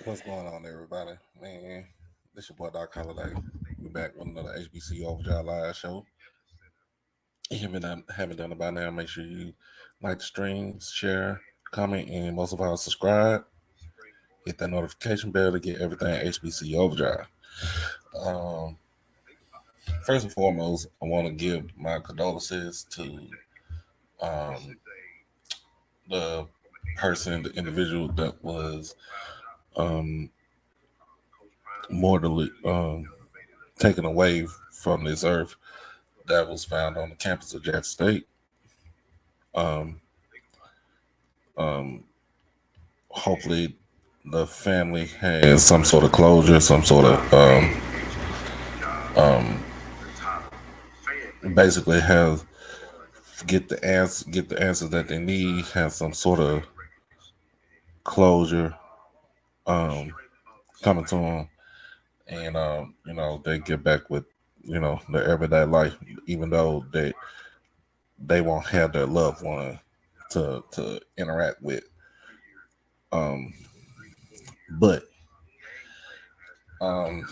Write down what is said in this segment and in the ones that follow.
What's going on, everybody? Man, this your boy Doc Holiday. We're back with another HBC Overdrive Live show. If you haven't done it by now, make sure you like the stream, share, comment, and most of all, subscribe. Hit that notification bell to get everything HBC Overdrive. Um, First and foremost, I want to give my condolences to um, the the individual that was um, mortally taken away from this earth that was found on the campus of Jackson State. Um, um, Hopefully, the family has some sort of closure, some sort of um, basically have get the answers that they need, have some sort of closure coming to them, and they get back with their everyday life, even though they won't have their loved one to interact with. Um, but um,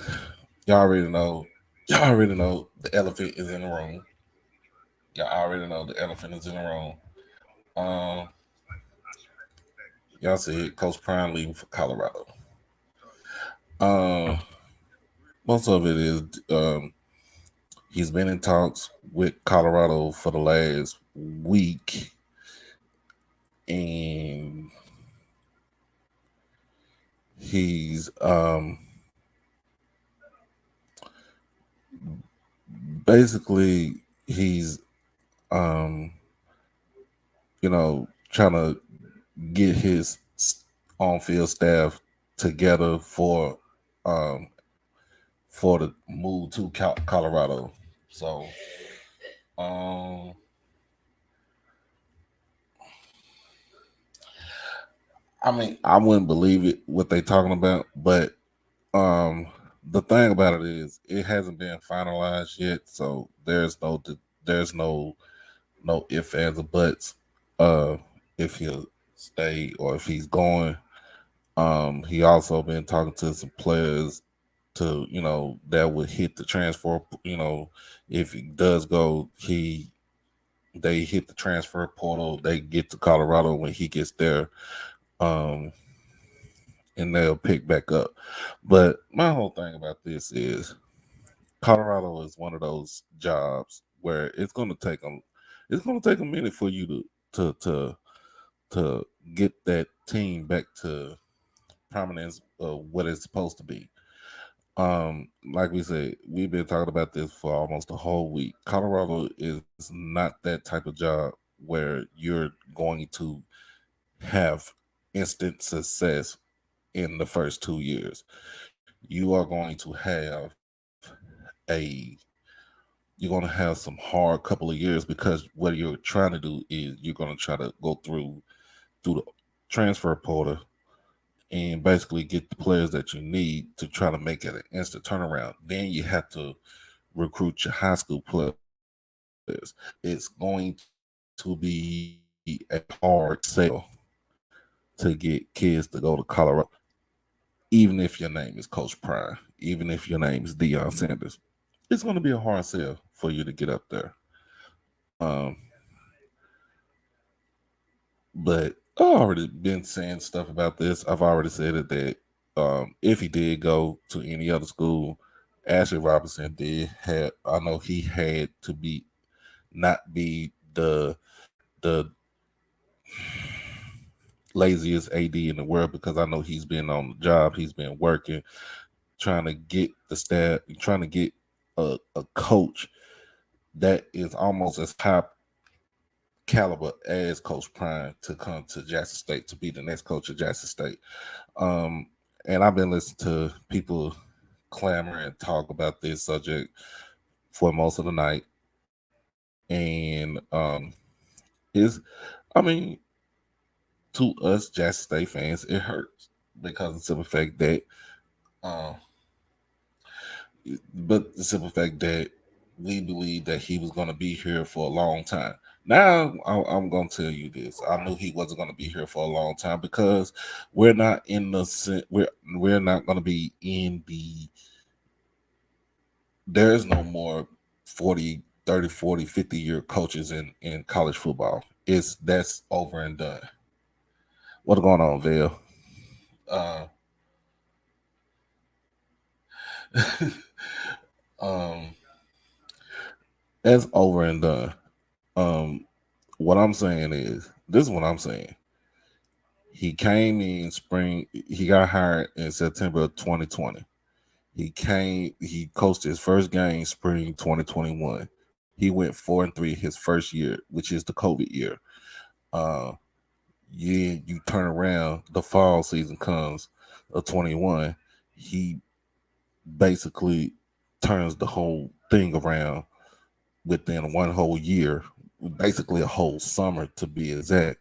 y'all already know, y'all already know the elephant is in the room. Y'all already know the elephant is in the room. Um, y'all see Coach Prime leaving for Colorado. Uh, Most of it is he's been in talks with Colorado for the last week, and he's basically he's um trying to get his on field staff together um for the move to Colorado. So um I mean, I wouldn't believe it what they talking about, but um the thing about it is it hasn't been finalized yet, so there's no ifs, ands, or buts if he'll stay or if he's going. He also been talking to some players to that would hit the transfer. If he does go, they hit the transfer portal. They get to Colorado when he gets there, um, and they'll pick back up. But my whole thing about this is Colorado is one of those jobs where it's gonna take a minute for you to to to get that team back to prominence of what it's supposed to be. Like we said, we've been talking about this for almost a whole week. Colorado is not that type of job where you're going to have instant success in the first 2 years. You are going to have a you're going to have some hard couple of years because what you're trying to do is you're going to try to go through the transfer portal and basically get the players that you need to try to make it an instant turnaround. Then you have to recruit your high school players. It's going to be a hard sell to get kids to go to Colorado, even if your name is Coach Prime, even if your name is Deion Sanders. It's going to be a hard sell for you to get up there. Um, but I've already been saying stuff about this. I've already said it that if he did go to any other school, Ashley Robinson did have. I know he had to be not be the laziest AD in the world because I know he's been on the job. He's been working, trying to get the staff, trying to get a coach that is almost as high caliber as Coach Prime to come to Jackson State to be the next coach of Jackson State. Um, and I've been listening to people clamor and talk about this subject for most of the night. And is I mean, to us Jackson State fans, it hurts because of the simple fact that uh, but the simple fact that we believe that he was going to be here for a long time. Now I'm gonna tell you this. I knew he wasn't gonna be here for a long time because we're not in the we're not gonna be in the. There's no more 40, 30, 40, 50 year coaches in college football. That's over and done. What's going on, Vale? Uh, um, that's over and done. Um, what I'm saying is, this is what I'm saying. He came in spring. He got hired in September of 2020. He coached his first game spring 2021. He went 4-3 his first year, which is the COVID year. Uh, you turn around, the fall season comes of 21. He basically turns the whole thing around within one whole year, basically a whole summer to be exact.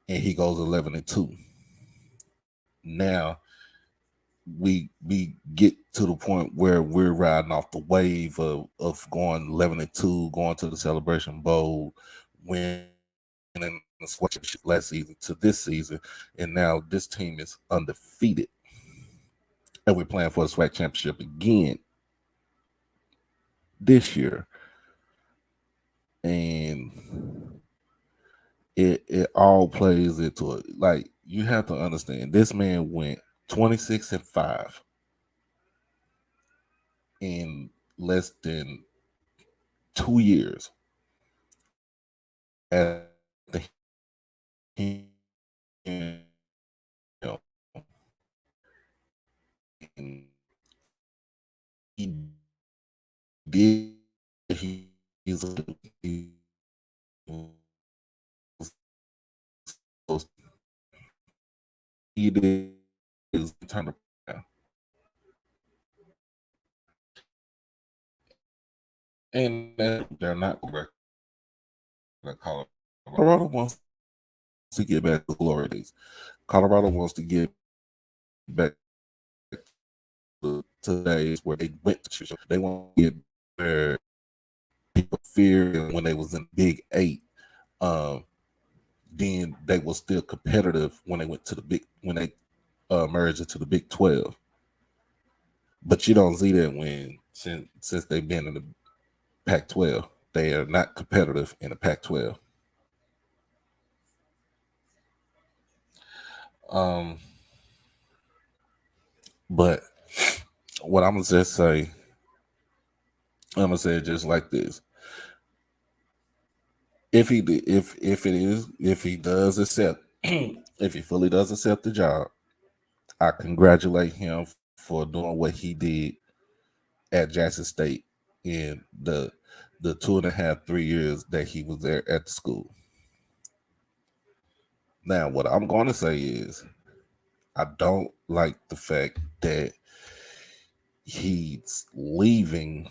And he goes 11-2. Now we get to the point where we're riding off the wave of going 11-2, going to the Celebration Bowl, winning the SWAT championship last season to this season, and now this team is undefeated, and we're playing for the SWAT championship again this year, and it all plays into it. Like, you have to understand, this man went 26-5 in less than 2 years at the you know, and he did he's he was he did his turn around, and they're not correct. Colorado wants to get back to glory days. Colorado wants to get back to days where they went to. They want to get where people feared when they was in Big Eight. Um, then they were still competitive when they went to the when they merged into the Big 12. But you don't see that when since they've been in the Pac-12, they are not competitive in the Pac-12. Um, but what I'm gonna just say, I'm gonna say it just like this: if he does accept, if he fully does accept the job, I congratulate him for doing what he did at Jackson State in the 2.5, 3 years that he was there at the school. Now, what I'm going to say is, I don't like the fact that he's leaving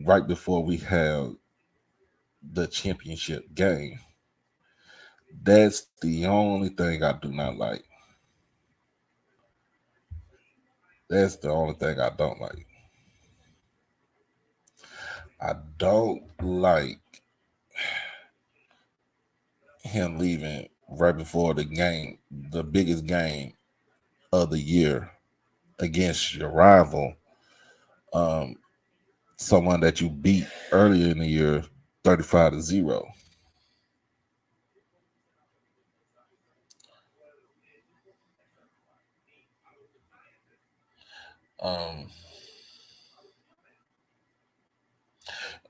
right before we have the championship game. That's the only thing I do not like. That's the only thing I don't like. I don't like him leaving right before the game, the biggest game of the year against your rival, um, someone that you beat earlier in the year 35-0. Um,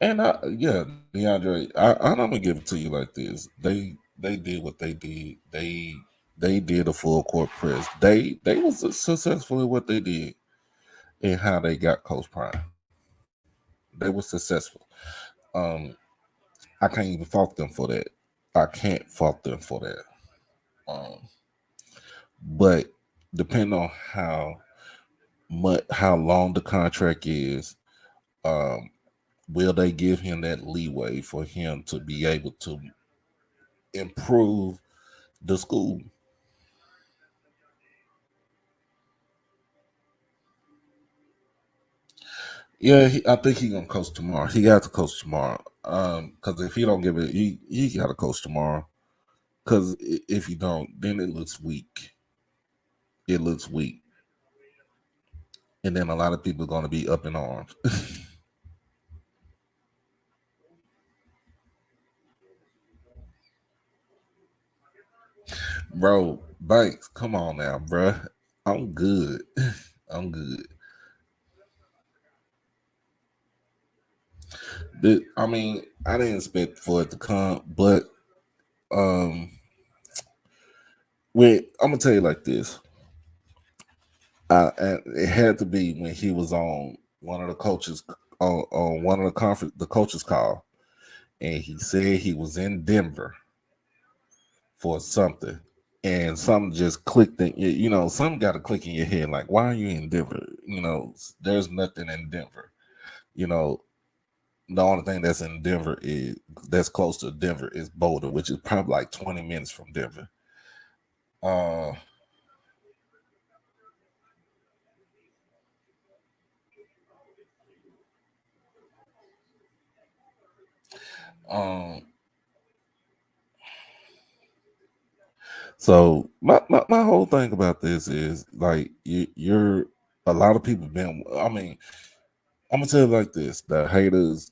and yeah, DeAndre, I'm gonna give it to you like this. They did what they did. They did a full court press. They was successful in what they did and how they got Coach Prime. They were successful. Um, I can't even fault them for that. I can't fault them for that. Um, but depending on how long the contract is, um, will they give him that leeway for him to be able to improve the school? Yeah, I think he gonna coach tomorrow. He got to coach tomorrow. Because if he don't give it, he got to coach tomorrow. Because if you don't, then it looks weak. It looks weak, and then a lot of people are gonna be up in arms. Bro, Banks, come on now, bro. I'm good. I'm good. I mean, I didn't expect for it to come, but um, I'm gonna tell you like this. And it had to be when he was on one of the coaches on one of the coaches call, and he said he was in Denver for something, and something just clicked in. Something got to click in your head. Like, why are you in Denver? There's nothing in Denver. You know, the only thing that's in Denver is that's close to Denver is Boulder, which is probably like 20 minutes from Denver. Uh, um, so my whole thing about this is like you're a lot of people been. I mean, I'm gonna tell you like this: the haters.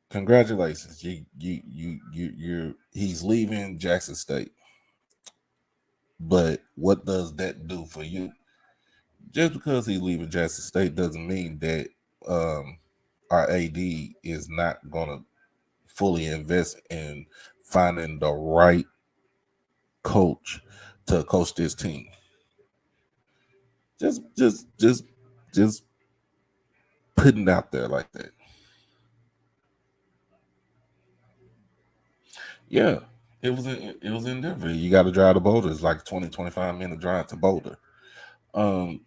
Congratulations, you're he's leaving Jackson State. But what does that do for you? Just because he's leaving Jackson State doesn't mean that um, our AD is not gonna fully invest in finding the right coach to coach this team. Just putting it out there like that. Yeah, it was in Denver. You got to drive to Boulder. It's like 20-25 minute drive to Boulder.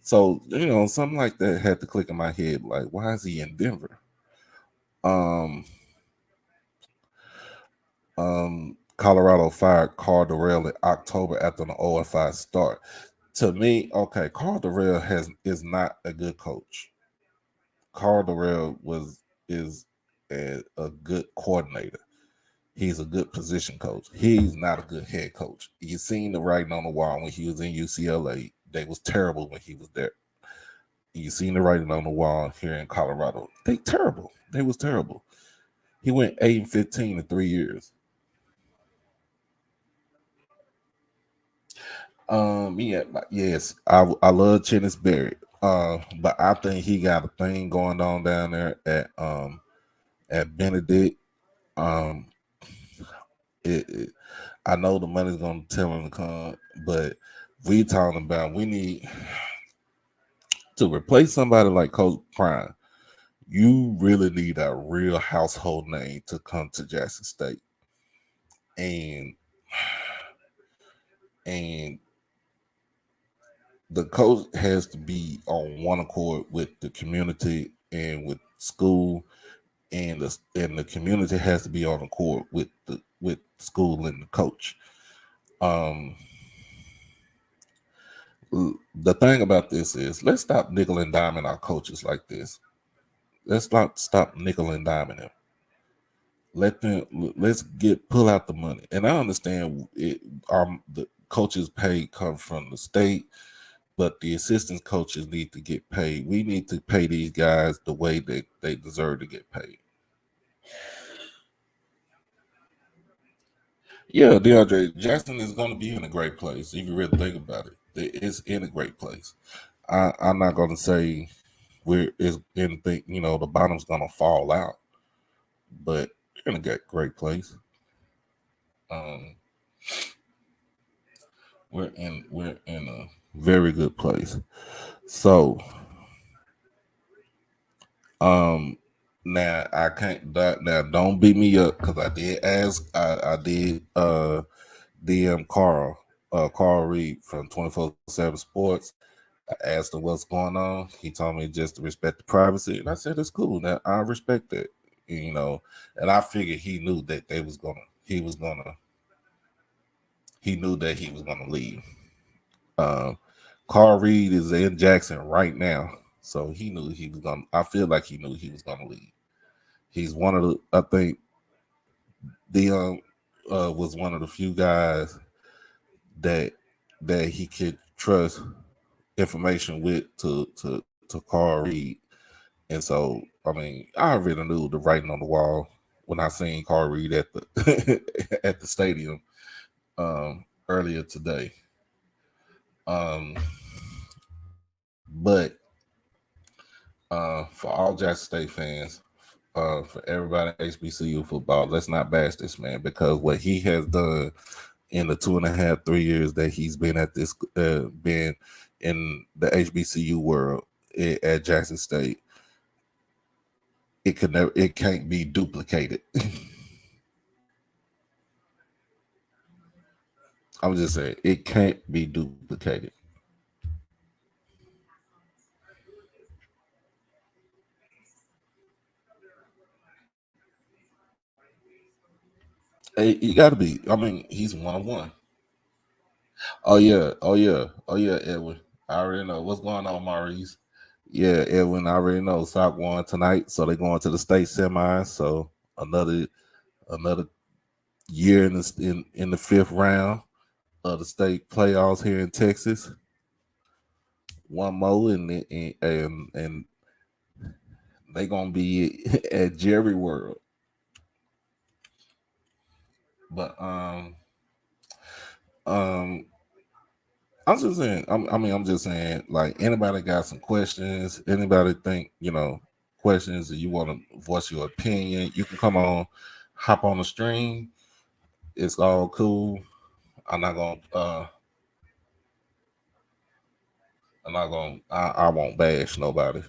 So something like that had to click in my head. Like, why is he in Denver? Um, Colorado fired Carl Durrell in October after the OFI start. To me, okay, Carl Durrell is not a good coach. Carl Durrell is a good coordinator. He's a good position coach. He's not a good head coach. You seen the writing on the wall when he was in UCLA. They was terrible when he was there. You seen the writing on the wall here in Colorado. They terrible. They was terrible. He went 8-15 in 3 years. Yeah, yes, I love Chennis Berry. But I think he got a thing going on down there at Benedict. Um, I know the money's gonna tell him to come, but we need to replace somebody like Coach Prime. You really need a real household name to come to Jackson State, and and the coach has to be on one accord with the community and with school, and the community has to be on accord with school and the coach. Um, the thing about this is, let's stop nickel and diming our coaches like this. Let's not stop nickel and diming them. Let's pull out the money. And I understand the coaches' pay come from the state, but the assistant coaches need to get paid. We need to pay these guys the way that they deserve to get paid. Yeah, DeAndre Jackson is going to be in a great place if you really think about it. It's in a great place. I'm not going to say we're is anything. The bottom's going to fall out, but we're in a great place. Um, we're in a very good place. So, um, now I can't. Now don't beat me up because I did ask. I did DM Carl Reed from 24/7 Sports. I asked him what's going on. He told me just to respect the privacy, and I said it's cool. Now I respect that. And I figured he knew that he knew that he was gonna leave. Um, Carl Reed is in Jackson right now, So he knew he was gonna. I feel like he knew he was gonna leave. He's one of the. I think Deion was one of the few guys that he could trust information with to Carl Reed. And so, I mean, I already knew the writing on the wall when I seen Carl Reed at the at the stadium earlier today. Um, but for all Jackson State fans, for everybody at HBCU football, let's not bash this man, because what he has done in the 2.5, 3 years that he's been at this, been in the HBCU world at Jackson State, it can't be duplicated. I'm just saying it can't be duplicated. Hey, you got to be. I mean, he's 1-on-1. Oh yeah, oh yeah, oh yeah, Edwin. I already know what's going on, Maurice. Yeah, Edwin. I already know. Sock won tonight, so they're going to the state semis. So another year in the fifth round of the state playoffs here in Texas. One more, and they gonna be at Jerry World. But um, I'm just saying. I'm just saying. Like, anybody got some questions? Anybody think questions, and you want to voice your opinion? You can come on, hop on the stream. It's all cool. I'm not gonna. I'm not gonna. I won't bash nobody.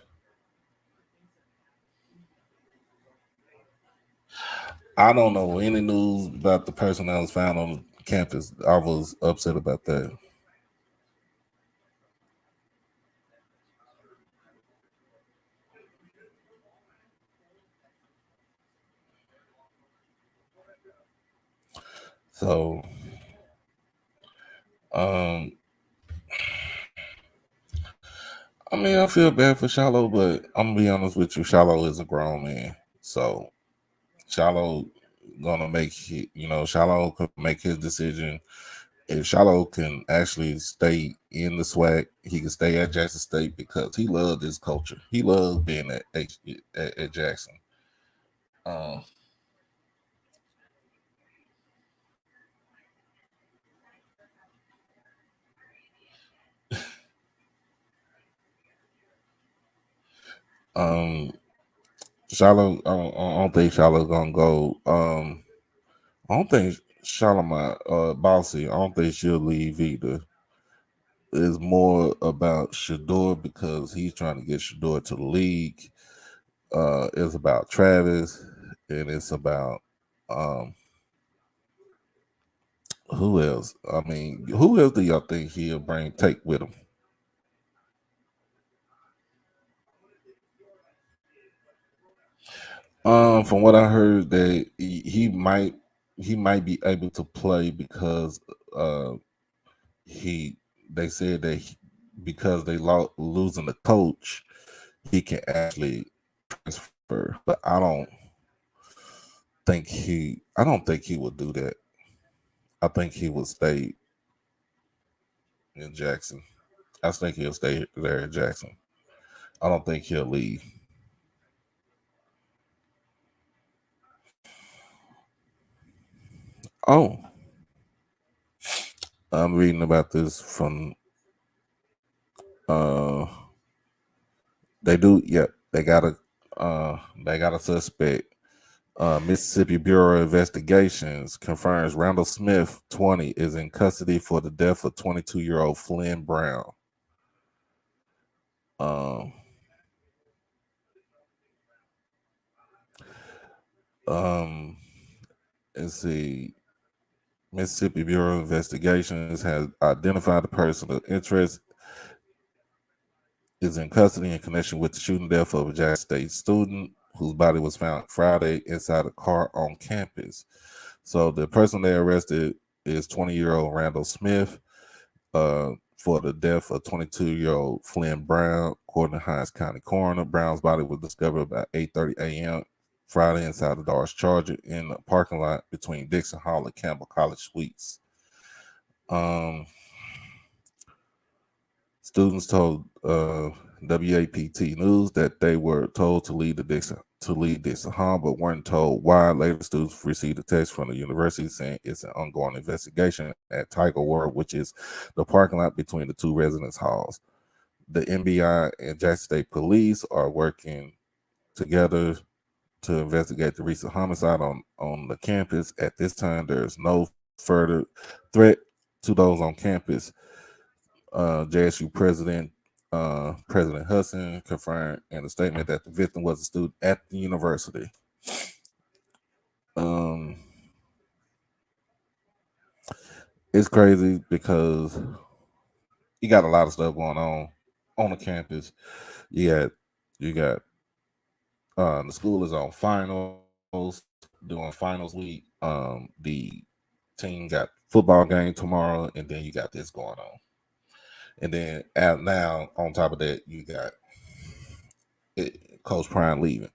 I don't know any news about the person that was found on campus. I was upset about that. So, um, I mean, I feel bad for Shallow, but I'm gonna be honest with you. Shallow is a grown man, so Shallow gonna make Shallow can make his decision. If Shallow can actually stay in the SWAC, he can stay at Jackson State because he loved this culture. He loved being at Jackson. Um, um, Shallow, I don't think Shallow gonna go. I don't think Charlamagne, Bossy, I don't think she'll leave either. It's more about Shador because he's trying to get Shador to the league. It's about Travis, and it's about um, who else? I mean, who else do y'all think he'll take with him? From what I heard, that he might be able to play because uh, he they said that because they losing the coach, he can actually transfer. But I don't think he would do that. I think he would stay in Jackson. I think he'll stay there in Jackson. I don't think he'll leave. Oh, I'm reading about this from uh they do, yep, they got a suspect. Mississippi Bureau of Investigations confirms Randall Smith, 20, is in custody for the death of 22-year-old Flynn Brown. Um, um, let's see. Mississippi Bureau of Investigations has identified the person of interest is in custody in connection with the shooting death of a Jackson State student whose body was found Friday inside a car on campus. So the person they arrested is 20-year-old Randall Smith. for the death of 22-year-old Flynn Brown. According to Hinds County coroner, Brown's body was discovered about 8:30 a.m. Friday inside the Dodge Charger in the parking lot between Dixon Hall and Campbell College Suites. Students told WAPT News that they were told to leave Dixon Hall, but weren't told why. Later, students received a text from the university saying it's an ongoing investigation at Tiger World, which is the parking lot between the two residence halls. The NBI and Jackson State Police are working together to investigate the recent homicide on the campus. At this time, there is no further threat to those on campus. JSU President Hudson confirmed in a statement that the victim was a student at the university. It's crazy because you got a lot of stuff going on the campus. You got the school is on finals, doing finals week. The team got football game tomorrow, and then you got this going on. And then now on top of that, you got Coach Prime leaving,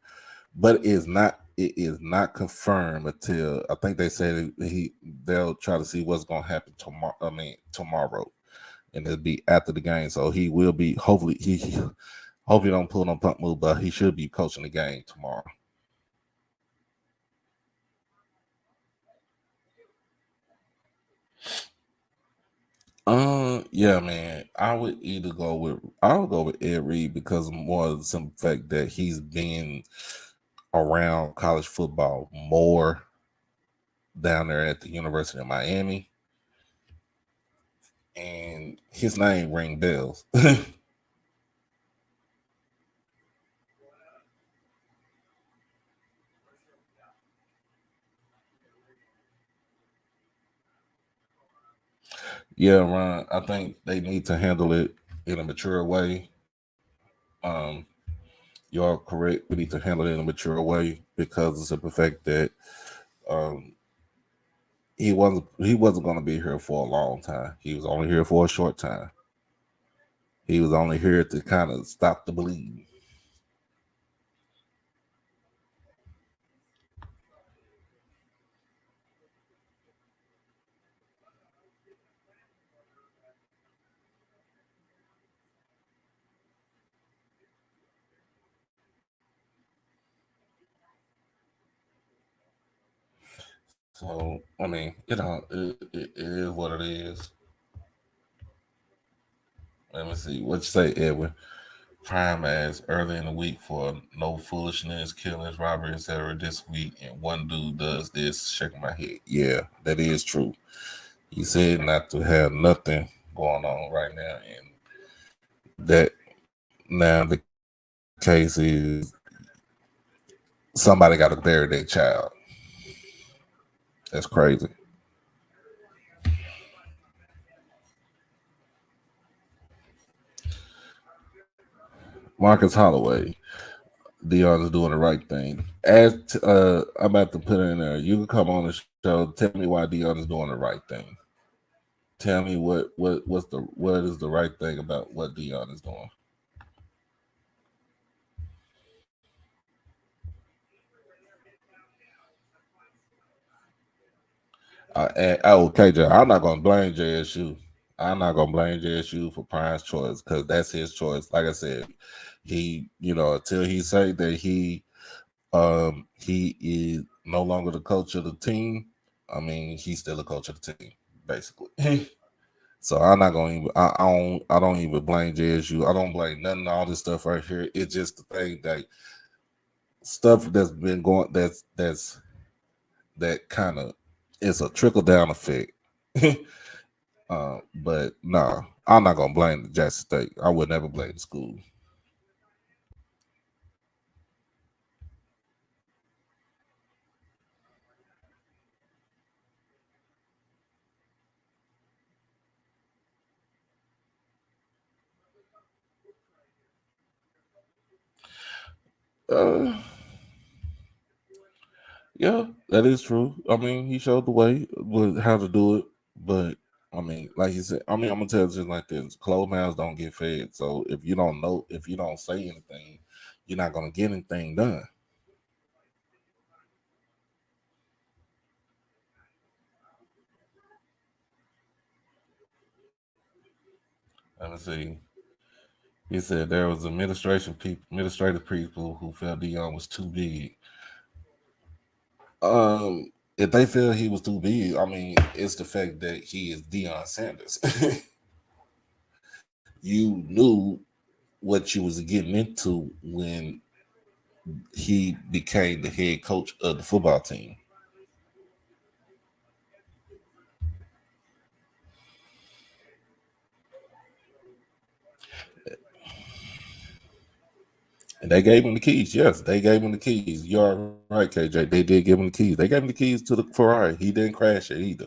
but it is not confirmed until I think they said they'll try to see what's going to happen tomorrow, and it'll be after the game. So he will be hopefully he don't pull no punt move, but he should be coaching the game tomorrow. Yeah, man. I would go with Ed Reed because more of the simple fact that he's been around college football more down there at the University of Miami, and his name ring bells. Yeah, Ron, I think they need to handle it in a mature way. You're correct. We need to handle it in a mature way because of the fact that he wasn't going to be here for a long time. He was only here for a short time. He was only here to kind of stop the bleeding. So I mean, it is what it is. Let me see what you say, Edwin. Prime as early in the week for no foolishness, killings, robbery, etc. This week, and one dude does this. Shaking my head. Yeah, that is true. He said not to have nothing going on right now, and that now the case is somebody got to bury their child. That's crazy. Marcus Holloway, Deion is doing the right thing. As I'm about to put in there, you can come on the show. Tell me why Deion is doing the right thing. Tell me what is the right thing about what Deion is doing. Okay, Jay, I'm not gonna blame JSU. I'm not gonna blame JSU for Prime's choice because that's his choice. Like I said, until he say that he is no longer the coach of the team. I mean, he's still a coach of the team, basically. So I'm not gonna even. I don't even blame JSU. I don't blame nothing. All this stuff right here. It's just the thing that stuff that's been going. That kind of it's a trickle down effect. But no, I'm not gonna blame the Jackson State. I would never blame the school. Uh, yeah, that is true. I mean, he showed the way with how to do it, but I mean, like you said, I mean, I'm gonna tell you just like this: closed mouths don't get fed. So if you don't know, if you don't say anything, you're not gonna get anything done. Let me see. He said there was administrative people who felt Deion was too big. If they feel he was too big, I mean, it's the fact that he is Deion Sanders. You knew what you was getting into when he became the head coach of the football team. And they gave him the keys. Yes, they gave him the keys. You're right, KJ. They did give him the keys. They gave him the keys to the Ferrari. He didn't crash it either.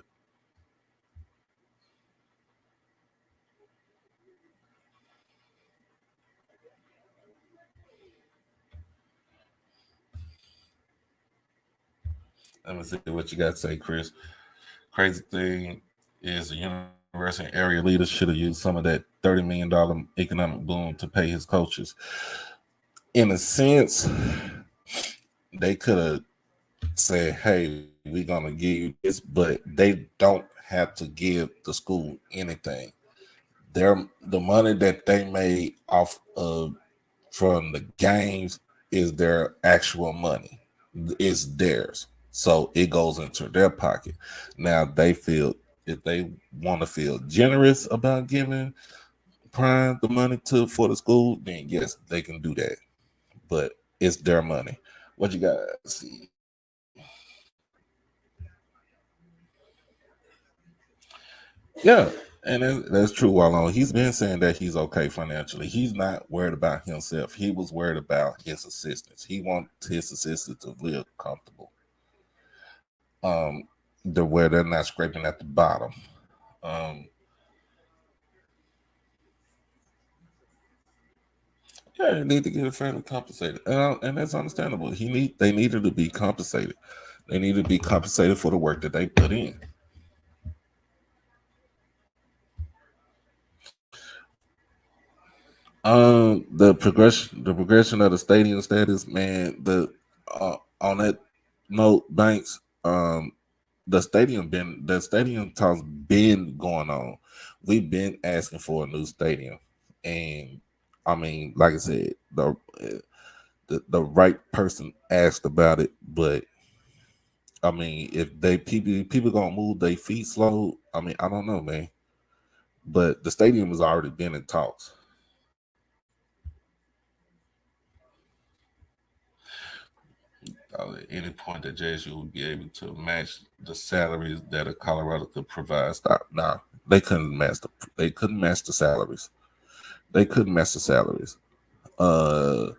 Let me see what you got to say, Chris. Crazy thing is the university and area leaders should have used some of that $30 million economic boom to pay his coaches. In a sense, they could have said, hey, we're gonna give you this, but they don't have to give the school anything. The money that they made off of from the games is their actual money. It's theirs. So it goes into their pocket. Now they feel if they want to feel generous about giving Prime the money to for the school, then yes, they can do that. But it's their money. What you got? See, yeah, and that's true. Wallow, he's been saying that he's okay financially. He's not worried about himself. He was worried about his assistants. He wants his assistants to live comfortable. The where they're not scraping at the bottom. Um, yeah, they need to get a fairly compensated, and that's understandable. They needed to be compensated. They need to be compensated for the work that they put in. The progression of the stadium status, man. On that note, Banks, the stadium talks been going on. We've been asking for a new stadium, and I mean, like I said, the right person asked about it, but I mean, if they people gonna move their feet slow, I mean, I don't know, man. But the stadium has already been in talks. At any point that JSU would be able to match the salaries that a Colorado could provide. Stop. Nah, they couldn't match the salaries. They couldn't match the salaries. Uh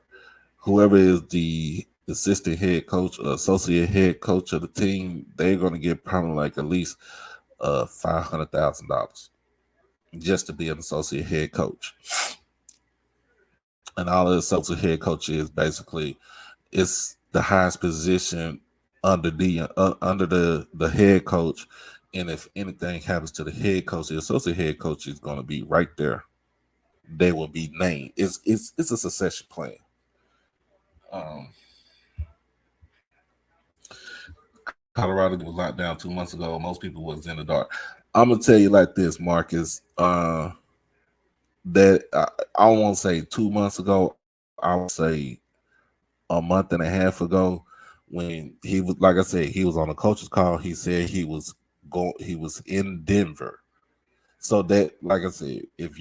Whoever is the assistant head coach or associate head coach of the team, they're gonna get probably like at least $500,000 just to be an associate head coach. And all the associate head coach is basically it's the highest position under the head coach. And if anything happens to the head coach, the associate head coach is going to be right there. They will be named. It's a succession plan. Um, Colorado was locked down 2 months ago. Most people was in the dark. I'm gonna tell you like this, Marcus. That I won't say 2 months ago. I would say a month and a half ago when he was like I said, he was on a coach's call. He said he was in Denver. So that like I said, if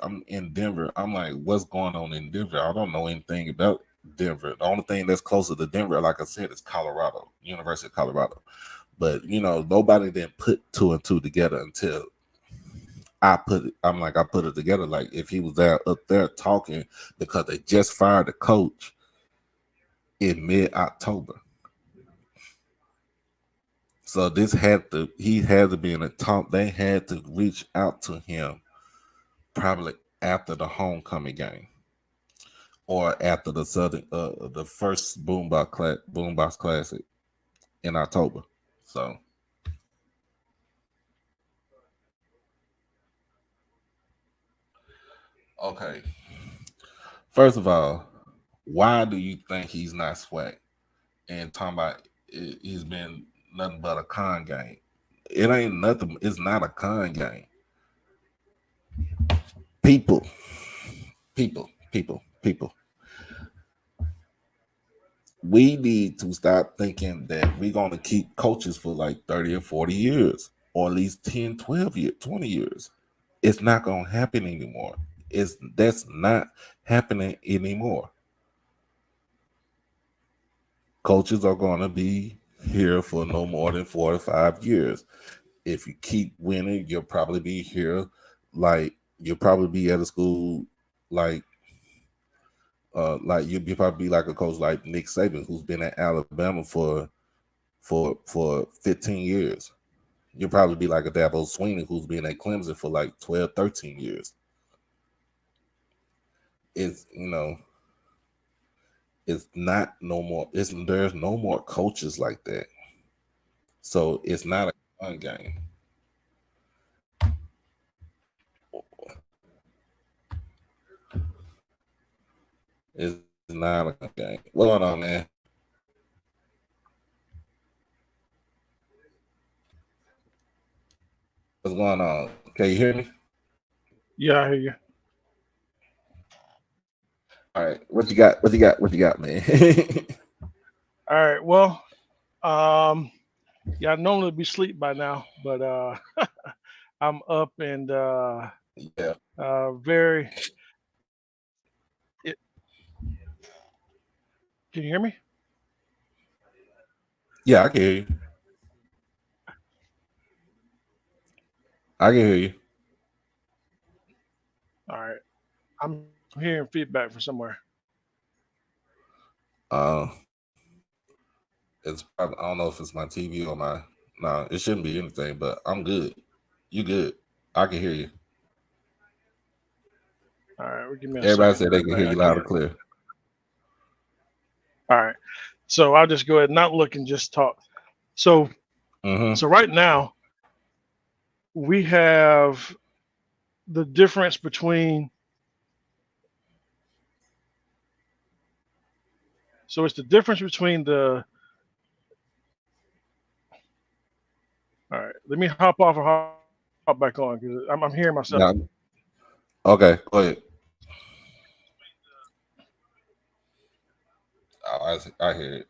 I'm in Denver, I'm like, what's going on in Denver? I don't know anything about Denver. The only thing that's closer to Denver, like I said, is Colorado, University of Colorado. But nobody didn't put two and two together until I put it together. Like if he was there up there talking because they just fired the coach in mid-October. So he had to be in a talk. They had to reach out to him probably after the homecoming game or after the first Boombox Classic in October. So Okay. First of all, why do you think he's not swag? And talking about he's been nothing but a con game. It ain't nothing. It's not a con game. People, people. We need to stop thinking that we're going to keep coaches for like 30 or 40 years, or at least 10, 12 years, 20 years. It's not going to happen anymore. That's not happening anymore. Coaches are going to be here for no more than 4 to 5 years. If you keep winning, you'll probably be here. Like you'll probably be at a school like you'll probably be like a coach like Nick Saban, who's been at Alabama for 15 years. You'll probably be like a Dabo Swinney, who's been at Clemson for like 12, 13 years. It's it's not no more. There's no more coaches like that. So it's not a fun game. It's not a fun game. What's going on, man? What's going on? Can you hear me? Yeah, I hear you. All right. What you got? What you got? What you got, man? All right. Well, um, yeah, I normally be asleep by now, but I'm up and Yeah. very. It, can you hear me? Yeah, I can hear you. I can hear you. All right. I'm hearing feedback from somewhere. Uh, I don't know if it's my TV or my. No, it shouldn't be anything, but I'm good. You good? I can hear you. All right. Well, give me a Everybody second. said they can hear I you loud and can't. clear. All right. So I'll just go ahead and not look and just talk. So Mm-hmm. so right now we have the difference between. So it's the difference between the. All right. Let me hop off and hop back on because I'm hearing myself. Yeah. Okay. Go ahead. I hear it.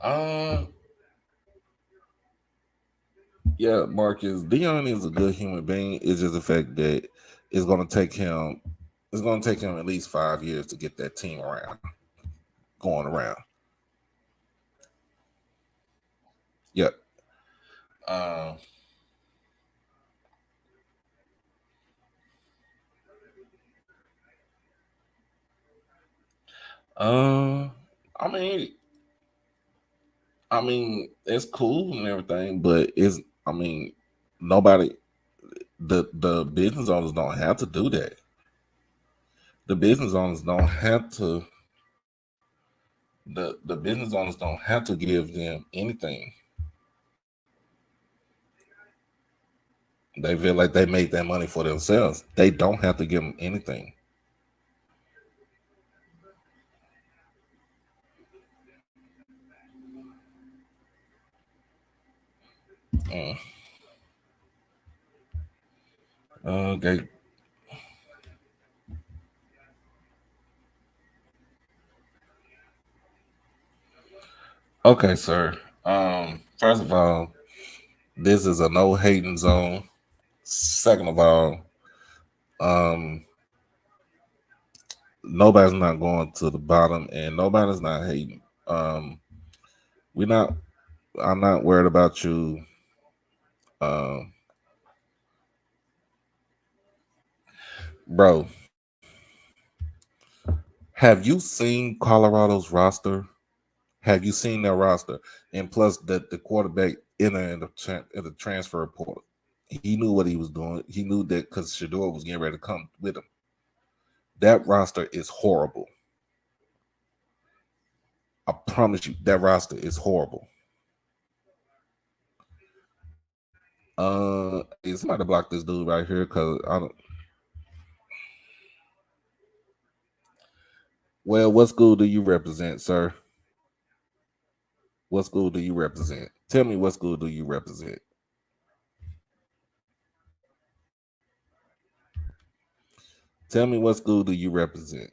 Uh, yeah, Marcus. Dion is a good human being. It's just the fact that it's gonna take him. It's gonna take him at least 5 years to get that team around, going around. Yep. Uh, uh, I mean, it's cool and everything, but I mean, nobody, the business owners don't have to do that. The business owners don't have to. The business owners don't have to give them anything. They feel like they made that money for themselves. They don't have to give them anything. Mm. Okay, okay, sir. First of all, this is a no hating zone. Second of all, um, nobody's not going to the bottom, and nobody's not hating. We not. I'm not worried about you. Um, bro, have you seen Colorado's roster? Have you seen their roster? And plus, the quarterback in the transfer portal, he knew what he was doing. He knew that because Shador was getting ready to come with him. That roster is horrible. I promise you, that roster is horrible. Hey, somebody block this dude right here because I don't. Well, what school do you represent, sir? What school do you represent? Tell me what school do you represent? Tell me what school do you represent?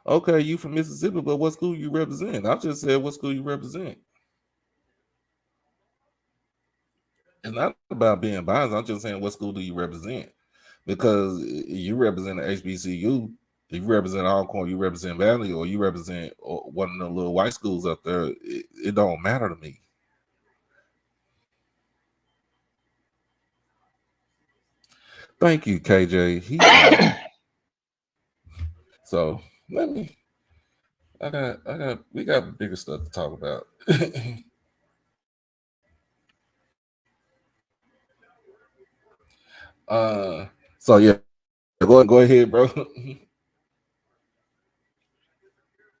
Okay, you from Mississippi, but what school you represent? I just said what school you represent. It's not about being biased. I'm just saying what school do you represent? Because you represent the HBCU. If you represent Alcorn, you represent Valley, or you represent one of the little white schools up there. It don't matter to me. Thank you, KJ. He's right. So let me. We got bigger stuff to talk about. So yeah, go ahead, bro.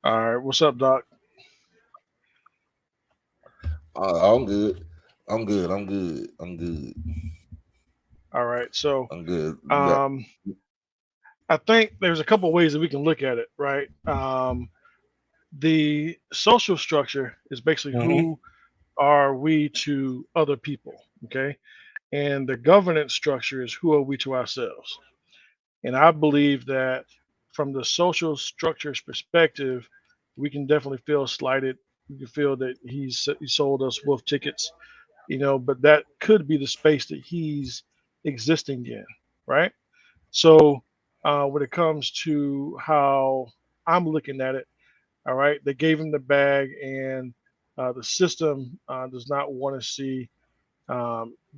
All right, what's up, Doc? I'm good. I'm good. I'm good. I'm good. All right, so I'm good. You got. um, I think there's a couple ways that we can look at it, right? The social structure is basically Mm-hmm. who are we to other people, okay? And the governance structure is who are we to ourselves. And I believe that from the social structure's perspective, we can definitely feel slighted. We can feel that he sold us wolf tickets, but that could be the space that he's existing in, right? So when it comes to how I'm looking at it, all right, they gave him the bag, and the system does not want to see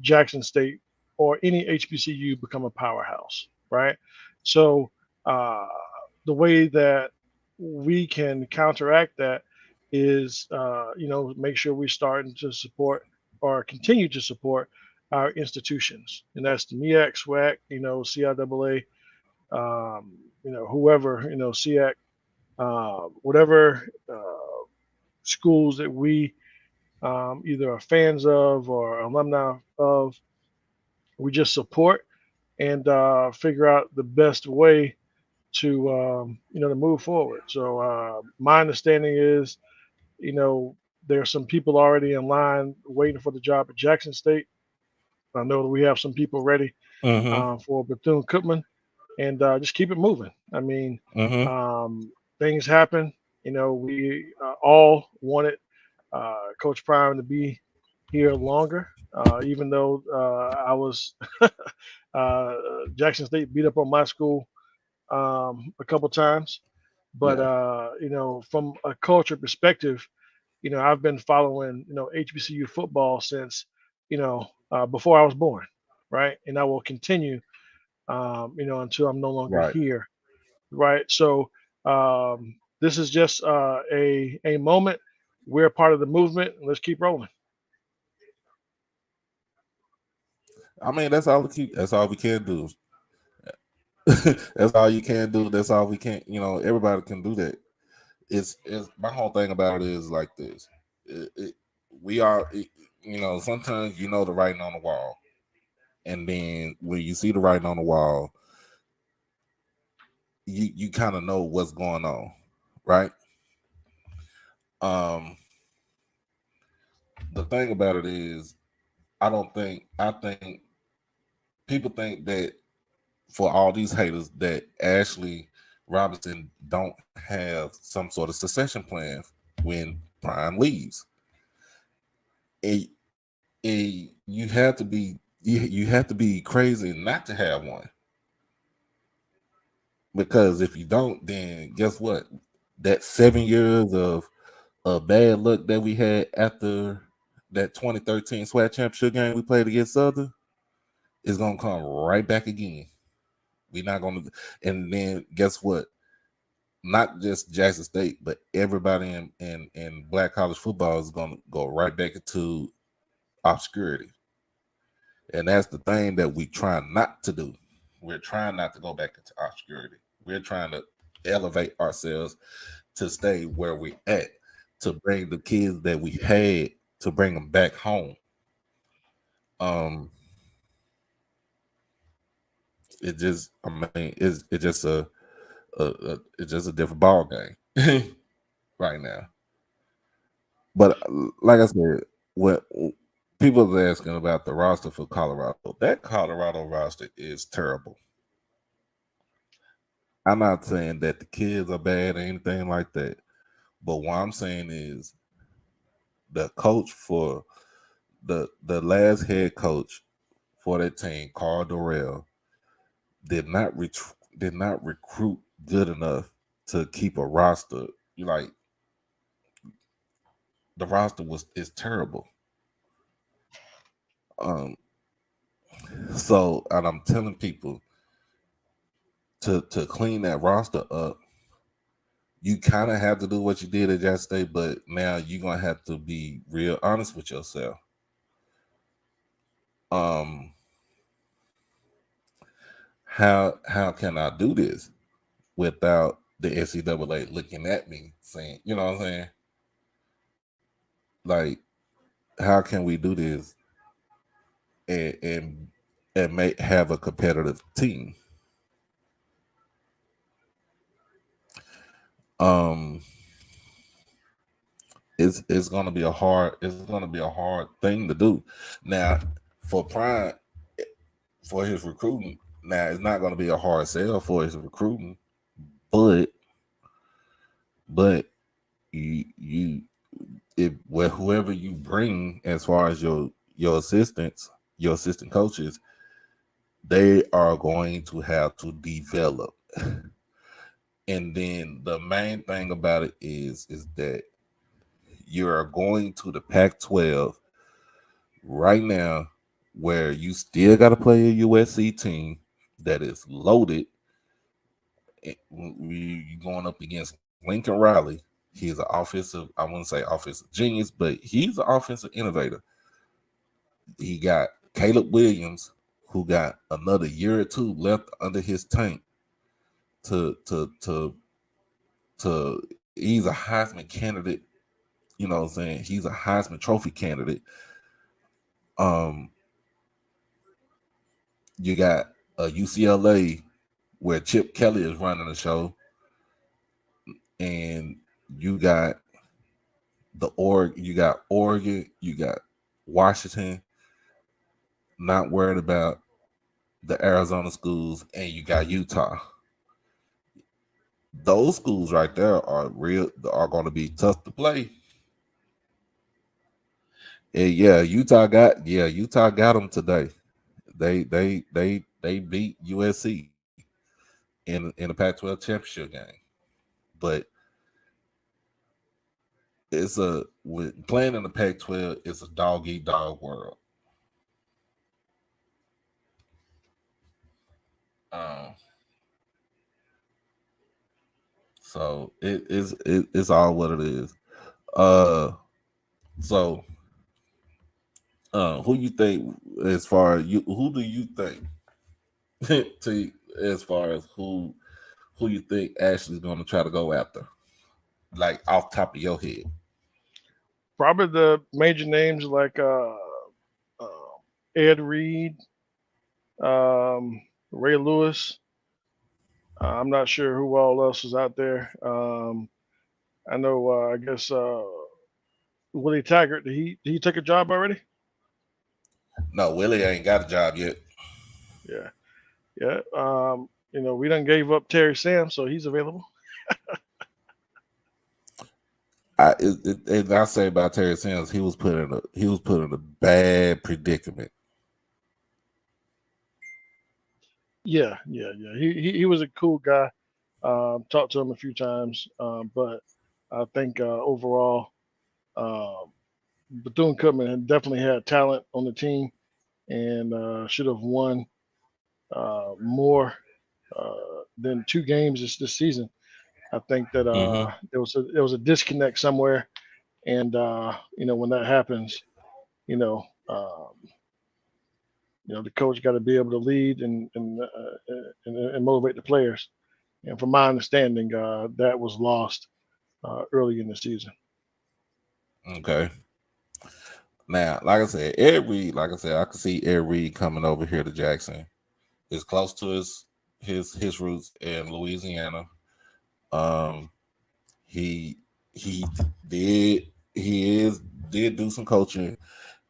Jackson State or any HBCU become a powerhouse, right? So uh, the way that we can counteract that is, make sure we're starting to support or continue to support our institutions, and that's the MEAC, SWAC, CIAA, whoever, SEAC, whatever schools that we either are fans of or alumni of, we just support and figure out the best way to move forward. So my understanding is, you know, there are some people already in line waiting for the job at Jackson State. I know that we have some people ready Mm-hmm. for Bethune Cookman, and just keep it moving. I mean, Mm-hmm. things happen. We all wanted Coach Prime to be here longer, even though I was uh, Jackson State beat up on my school a couple times. But Yeah. from a culture perspective, I've been following HBCU football since before I was born, right? And I will continue, until I'm no longer Right. here, right? So this is just a moment. We're part of the movement. Let's keep rolling. I mean, that's all we keep. That's all we can do. That's all you can do. That's all we can. Everybody can do that. It's my whole thing about it is like this. It, it, we are. Sometimes the writing on the wall, and then when you see the writing on the wall, you kind of know what's going on, right? Um, the thing about it is, I think people think that for all these haters that Ashley Robinson don't have some sort of succession plan when Prime leaves. And, you have to be you have to be crazy not to have one, because if you don't, then guess what? That 7 years of bad luck that we had after that 2013 SWAT championship game we played against Southern is gonna come right back again. We're not gonna, and then guess what? Not just Jackson State, but everybody in black college football is gonna go right back into obscurity. And that's the thing that we try not to do. We're trying not to go back into obscurity. We're trying to elevate ourselves to stay where we at, to bring the kids that we had, to bring them back home. Um, it just, I mean, it's just it's just a different ball game right now. But like I said, what people are asking about the roster for Colorado, that Colorado roster is terrible. I'm not saying that the kids are bad or anything like that, but what I'm saying is the coach for the last head coach for that team, Carl Dorrell, did not recruit good enough to keep a roster. You like the roster was is terrible. Um, so and I'm telling people to clean that roster up, you kind of have to do what you did at Jackson State, but now you're gonna have to be real honest with yourself. Um, how can I do this without the NCAA looking at me saying, you know what I'm saying? Like, how can we do this and make have a competitive team? Um, it's gonna be a hard thing to do. Now, for Prime, for his recruiting, now it's not gonna be a hard sell for his recruiting, but but you if well whoever you bring as far as your assistants, your assistant coaches, they are going to have to develop. And then the main thing about it is that you're going to the Pac-12 right now, where you still got to play a USC team that is loaded. You're going up against Lincoln Riley. He's an offensive, I wouldn't say offensive genius, but he's an offensive innovator. He got Caleb Williams, who got another year or two left under his tank to to to he's a Heisman candidate. You know what I'm saying? He's a Heisman Trophy candidate. Um, you got UCLA where Chip Kelly is running the show, and you got you got Oregon, you got Washington, not worried about the Arizona schools, and you got Utah. Those schools right there are going to be tough to play. And Utah got them today. They beat USC in the Pac-12 championship game. But it's playing in the Pac-12 is a dog eat dog world. Um, so it's all what it is. Uh, so who you think as far as you who do you think to as far as who you think Ashley's going to try to go after, like off top of your head? Probably the major names like Ed Reed, Ray Lewis. I'm not sure who all else is out there. I know. I guess Willie Taggart. Did he take a job already? No, Willie ain't got a job yet. Yeah, yeah. We done gave up Terry Sam, so he's available. And I say about Terry Sanders, he was put in a bad predicament. Yeah, yeah, yeah. He was a cool guy. Talked to him a few times, but I think overall, um, Bethune Cookman had definitely had talent on the team and should have won more than two games this season. I think that Mm-hmm. there was a disconnect somewhere, and when that happens, you know, um, the coach got to be able to lead and motivate the players. And from my understanding, that was lost early in the season. Okay. Now, like I said, I can see Ed Reed coming over here to Jackson. It's close to his roots in Louisiana. Um, he he he is did do some coaching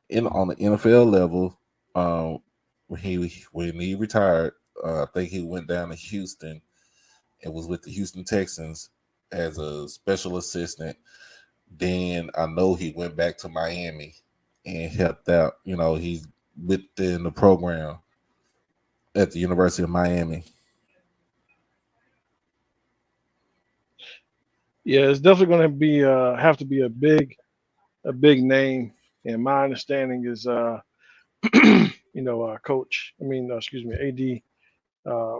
in on the NFL level. Um, when he retired, I think he went down to Houston and was with the Houston Texans as a special assistant. Then I know he went back to Miami and helped out. He's within the program at the University of Miami. Yeah, it's definitely going to be have to be a big name. And my understanding is, coach. I mean, excuse me, AD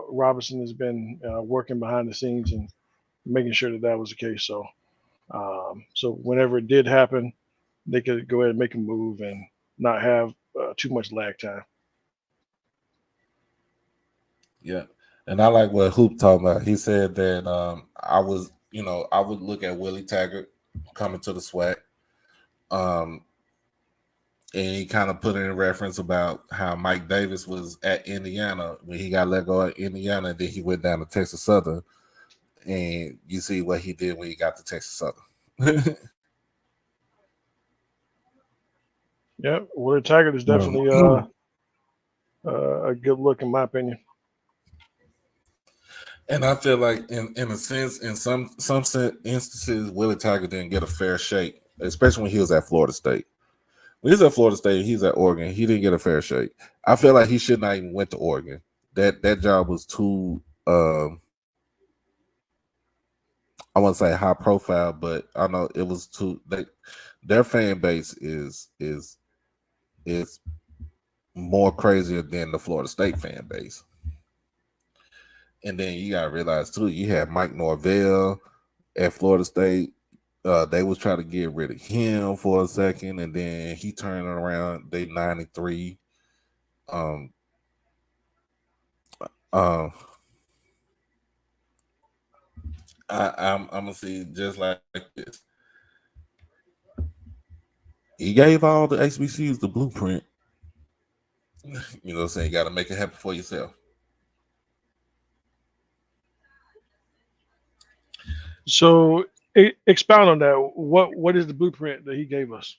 Robinson has been working behind the scenes and making sure that that was the case. So whenever it did happen, they could go ahead and make a move and not have too much lag time. Yeah, and I like what Hoop talking about. He said that I would look at Willie Taggart coming to the SWAC. Um, and he kind of put in a reference about how Mike Davis was at Indiana when he got let go at Indiana, and then he went down to Texas Southern, and you see what he did when he got to Texas Southern. Yeah, Willie Taggart is definitely a good look in my opinion. And I feel like, in a sense, in some instances, Willie Taggart didn't get a fair shake, especially when he was at Florida State. When he's at Florida State, he's at Oregon. He didn't get a fair shake. I feel like he should not even went to Oregon. That job was too. I wouldn't say high profile, but I know it was too. Their fan base is more crazier than the Florida State fan base. And then you gotta realize too, you had Mike Norvell at Florida State. They was trying to get rid of him for a second, and then he turned around. They 93. Um, uh, I'm gonna see just like this. He gave all the HBCUs the blueprint. You know what I'm saying? You got to make it happen for yourself. So expound on that. What is the blueprint that he gave us?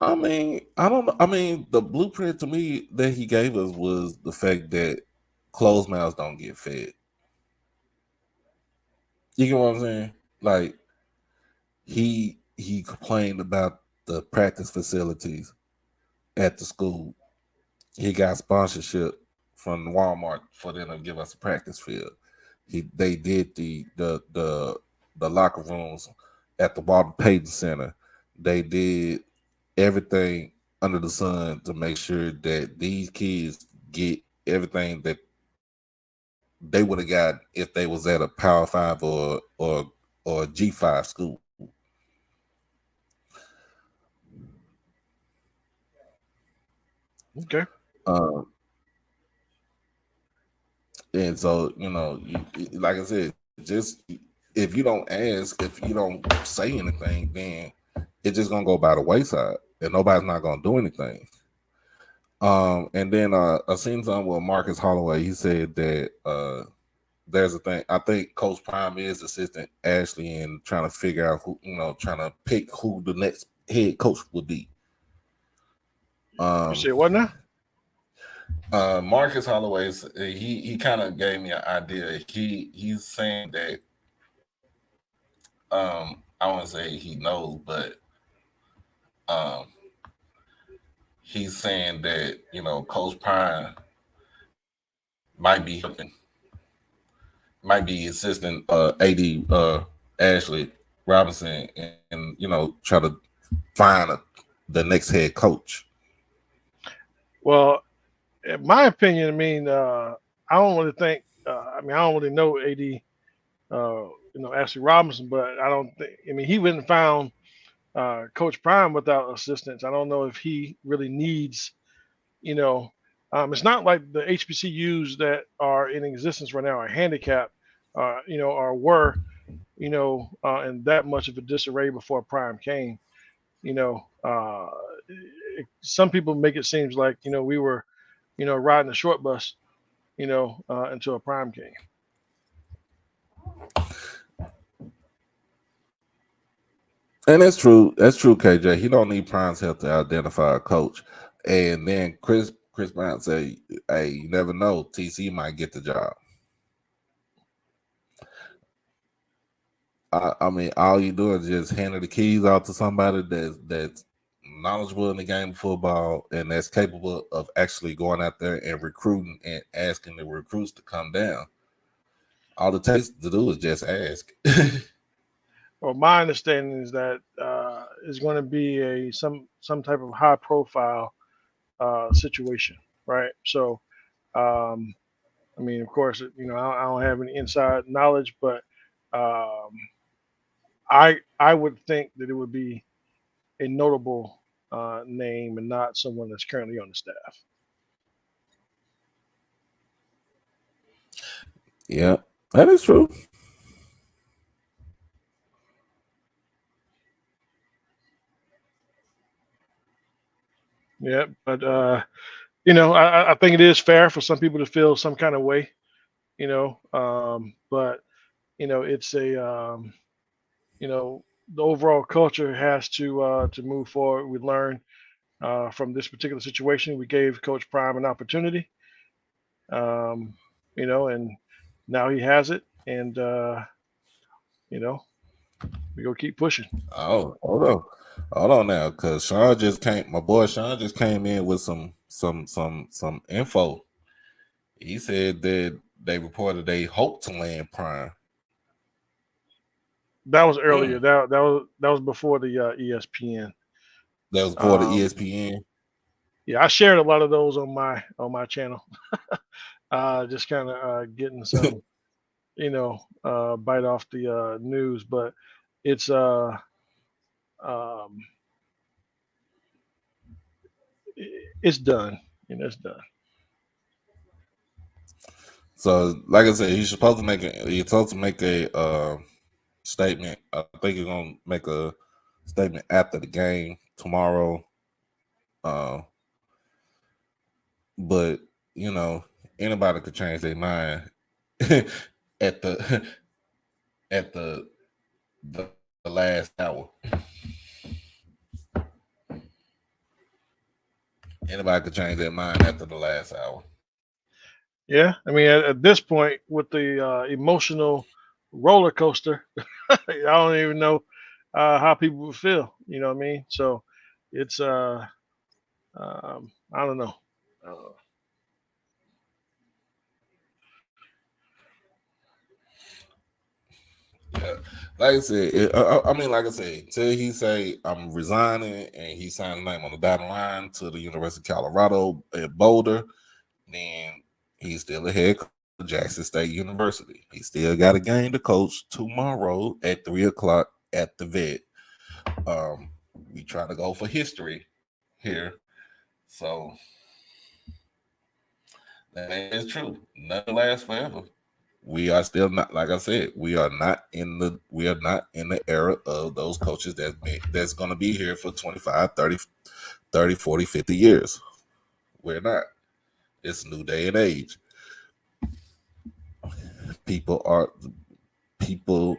I mean, I don't know. I mean, the blueprint to me that he gave us was the fact that closed mouths don't get fed. You get what I'm saying? Like he complained about the practice facilities at the school. He got sponsorship from Walmart for them to give us a practice field. They did the locker rooms at the Walter Payton Center. They did everything under the sun to make sure that these kids get everything that they would have got if they was at a Power Five or G5 school. Okay. Um, and so like I said, just if you don't ask, if you don't say anything, then it's just gonna go by the wayside, and nobody's not gonna do anything. And then I seen something with Marcus Holloway. He said that there's a thing. I think Coach Prime is assistant Ashley and trying to figure out who, trying to pick who the next head coach would be. You Um, say what now? Marcus Holloway, he kind of gave me an idea. He's saying that I want to say he knows, but um, he's saying that Coach Prime might be helping, might be assisting AD Ashley Robinson, and try to find the next head coach. Well, in my opinion, I mean, I don't really think. I mean, I don't really know AD. Ashley Robinson, but I don't think. I mean, he went and found Coach Prime without assistance. I don't know if he really needs, you know. It's not like the HBCUs that are in existence right now are handicapped, or were, in that much of a disarray before Prime came. You know, some people make it seem like we were, riding a short bus, until a Prime came. And that's true. That's true, KJ. He don't need Prime's help to identify a coach. And then Chris Brown say, "Hey, you never know. TC might get the job." I mean, all you do is just hand the keys out to somebody that's knowledgeable in the game of football and that's capable of actually going out there and recruiting and asking the recruits to come down. All it takes to do is just ask. Well, my understanding is that it's going to be some type of high profile situation, right? So, um, I mean, of course, I don't have any inside knowledge, but um, I would think that it would be a notable name and not someone that's currently on the staff. Yeah, that is true. Yeah, but I think it is fair for some people to feel some kind of way, but it's the overall culture has to move forward. We learn from this particular situation. We gave Coach Prime an opportunity, um, and now he has it, and you know, we go keep pushing. Oh, hold on now, because Sean just came. My boy Sean just came in with some info. He said that they reported they hope to land Prime. That was earlier. Mm. That was before the ESPN. That was for the Um, ESPN. yeah, I shared a lot of those on my channel. Just kind of getting some, bite off the news, but it's um, it's done. It's done. So, like I said, he's supposed to make a statement. I think he's gonna make a statement after the game tomorrow. Uh, but you know, anybody could change their mind at the at the last hour. Anybody could change their mind after the last hour. Yeah, I mean, at this point, with the emotional roller coaster, I don't even know how people would feel. You know what I mean? So it's I don't know. Uh, Yeah. Like I said, I mean, like I said, till he say I'm resigning and he signed the name on the dotted line to the University of Colorado at Boulder, then he's still a head coach of Jackson State University. He still got a game to coach tomorrow at 3 o'clock at the vet. Um, we trying to go for history here, so that is true. Nothing lasts forever. We are still not, like I said, we are not in the era of those coaches that's going to be here for 25, 30, 40, 50 years. We're not. It's a new day and age. People are people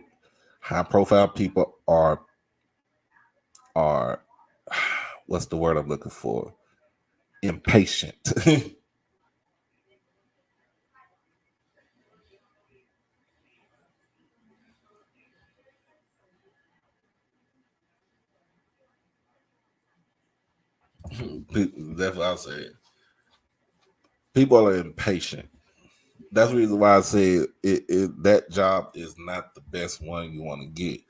high profile people are what's the word I'm looking for? Impatient. That's what I said. People are impatient. That's the reason why I said that job is not the best one you want to get.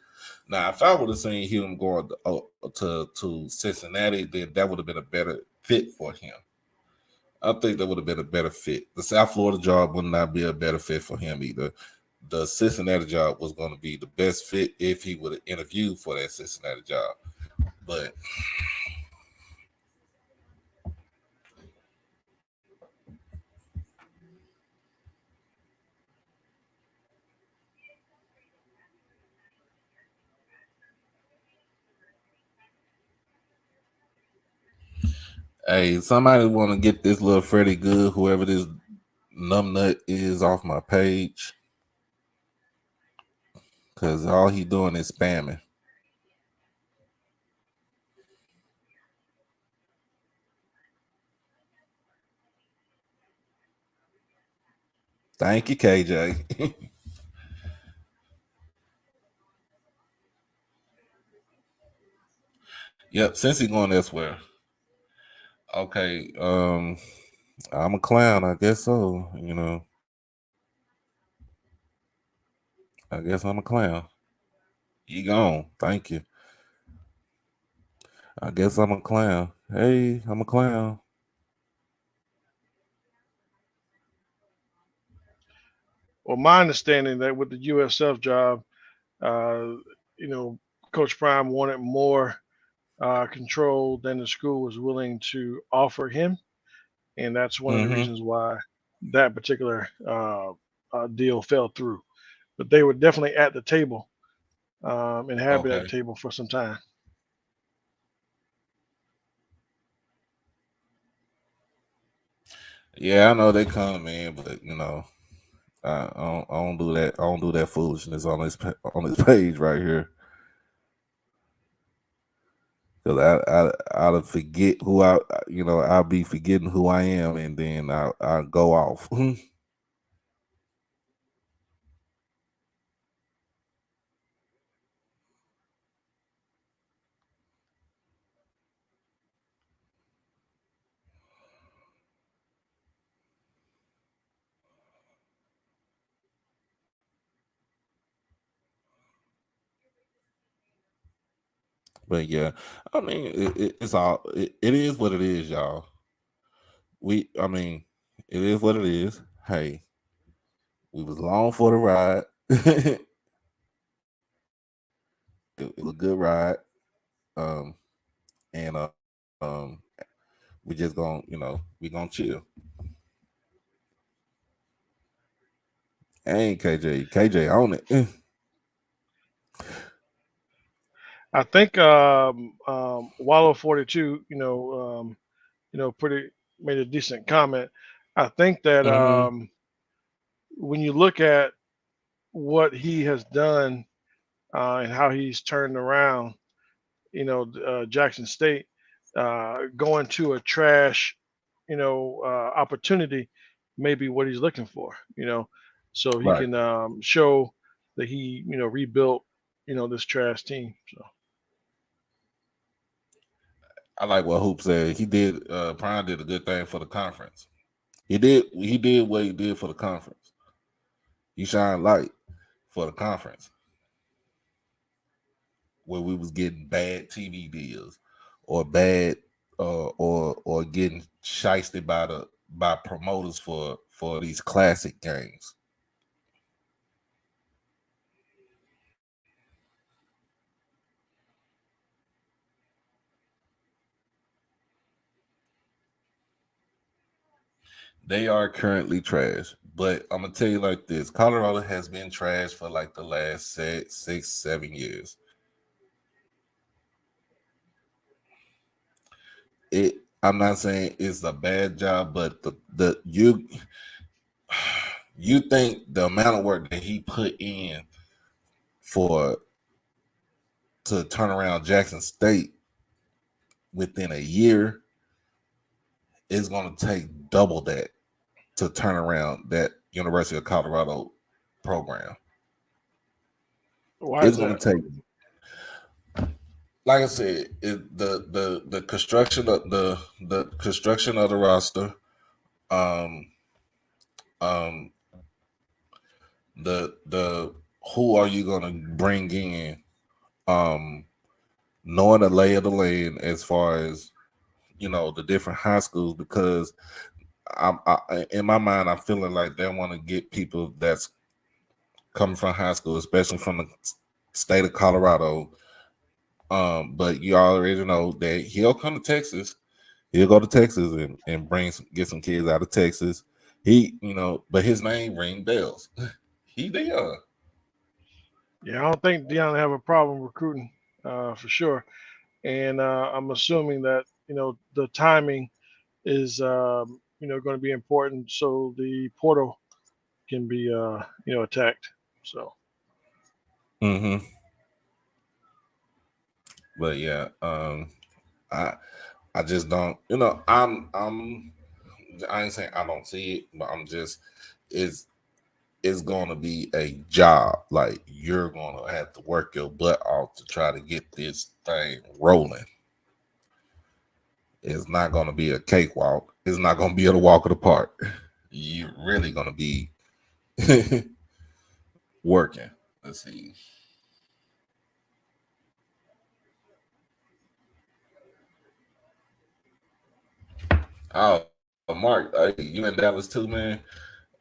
Now, if I would have seen him going to Cincinnati, then that would have been a better fit for him. I think that would have been a better fit. The South Florida job would not be a better fit for him either. The Cincinnati job was going to be the best fit if he would have interviewed for that Cincinnati job. But Hey, somebody want to get this little Freddy Good, whoever this numbnut is, off my page, because all he doing is spamming. Thank you, KJ. Yep, since he going elsewhere. Okay, I'm a clown, I guess so. I guess I'm a clown. You gone. Thank you. I guess I'm a clown. Hey, I'm a clown. Well, my understanding that with the USF job, uh, you know, Coach Prime wanted more control than the school was willing to offer him, and that's one of the Mm-hmm. reasons why that particular deal fell through. But they were definitely at the table and have been at Okay. the table for some time. Yeah, I know they come in, but I don't do that. I don't do that foolishness on this page right here. Cause I'll forget who I'll be forgetting who I am, and then I'll go off. But yeah, I mean, it is what it is, y'all. I mean, it is what it is. Hey, we was long for the ride. It was a good ride. Um, and we just gonna, we gonna chill. Ain't KJ on it. I think Wallow 42, pretty made a decent comment. I think that Mm-hmm. when you look at what he has done and how he's turned around, Jackson State going to a trash, opportunity, may be what he's looking for, so he Right. can show that he, rebuilt, this trash team. So I like what Hoop said. He did. Prime did a good thing for the conference. He did what he did for the conference. He shined light for the conference where we was getting bad TV deals or bad or getting shysted by promoters for these classic games. They are currently trash. But I'm gonna tell you like this: Colorado has been trash for like the last 6, 7 years. I'm not saying it's a bad job, but the you think the amount of work that he put in for to turn around Jackson State within a year is going to take double that to turn around that University of Colorado program. why It's is going that? to take, like I said, the construction of the construction of the roster, um, um, the who are you going to bring in, um, knowing the lay of the land as far as the different high schools, because in my mind, I'm feeling like they want to get people that's coming from high school, especially from the state of Colorado. But you already know that he'll come to Texas. He'll go to Texas and get some kids out of Texas. But his name ring bells. He Deion. Yeah, I don't think Deion have a problem recruiting for sure, and I'm assuming that the timing. is going to be important, so the portal can be attacked. So Mm-hmm. But yeah, I I just don't. I ain't saying I don't see it, but I'm just it's it's gonna be a job. Like you're gonna have to work your butt off to try to get this thing rolling. It's not gonna be a cakewalk. It's not gonna be a walk of the park. You're really gonna be working. Let's see. Oh, Mark, you in Dallas too, man?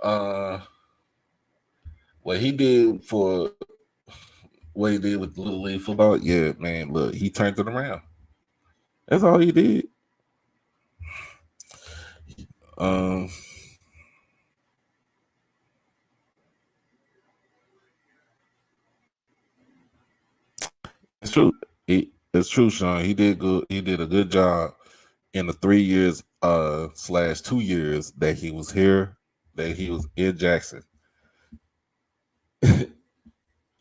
Uh, what he did for what he did with Little League football, yeah, man. Look, he turned it around. That's all he did. Um, it's true. It's true, Sean. He did good. He did a good job in the 3 years slash 2 years that he was here, that he was in Jackson, and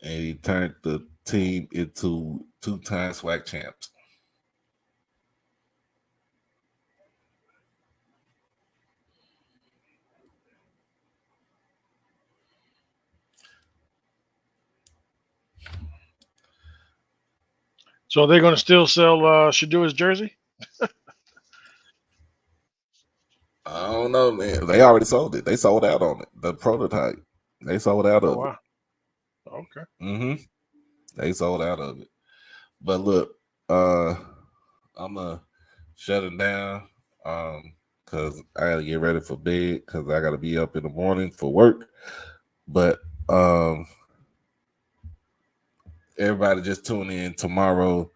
he turned the team into two-time SWAC champs. so they're going to still sell Shadua's jersey. I don't know, man. They already sold it. They sold out on it. The prototype. They sold out Oh of it. wow. Okay. Hmm. They sold out of it. But look, uh, I'm gonna shut it down. Cause I gotta get ready for bed. Cause I gotta be up in the morning for work. But everybody just tune in tomorrow.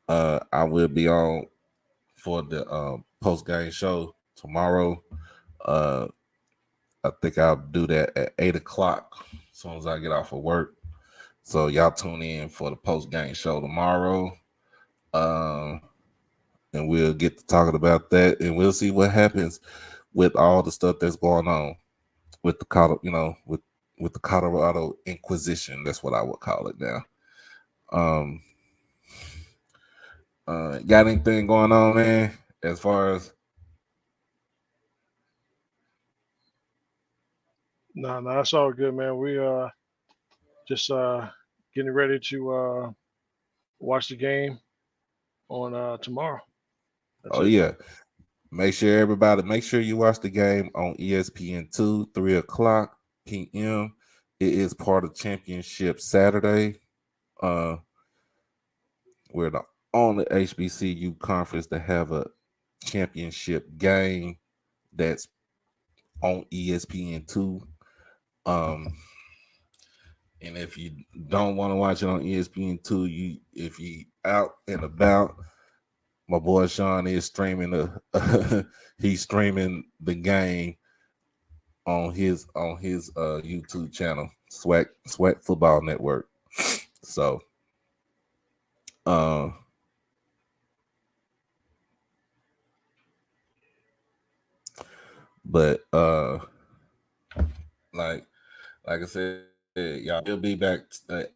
I will be on for the post game show tomorrow. Uh, I think I'll do that at 8 o'clock as soon as I get off of work. So y'all tune in for the post game show tomorrow. Um, and we'll get to talking about that, and we'll see what happens with all the stuff that's going on with the with the Colorado Inquisition. That's what I would call it now. Um, got anything going on, man? As far as No, no, that's all good, man. We just getting ready to watch the game on tomorrow. That's oh it. yeah, make sure you watch the game on ESPN 2, 3 o'clock p.m. It is part of Championship Saturday. Uh, we're the only HBCU conference to have a championship game that's on ESPN 2. Um, and if you don't want to watch it on ESPN 2, if you out and about, my boy Sean is streaming he's streaming the game on his YouTube channel, Swag Football Network. So uh but like like I said, y'all will be back at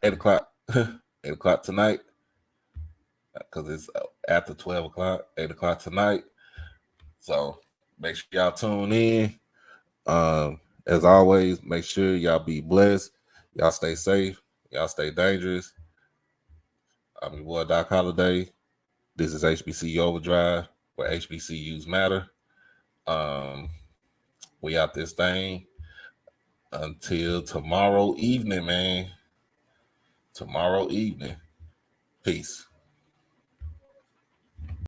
8 o'clock 8 o'clock tonight, because it's after 12 o'clock, 8 o'clock tonight. So make sure y'all tune in. As always, make sure y'all be blessed. Y'all stay safe. Y'all stay dangerous. I'm your boy Doc Holiday. This is HBCU Overdrive, where HBCUs matter. Um, we out this thing until tomorrow evening, man. Tomorrow evening. Peace.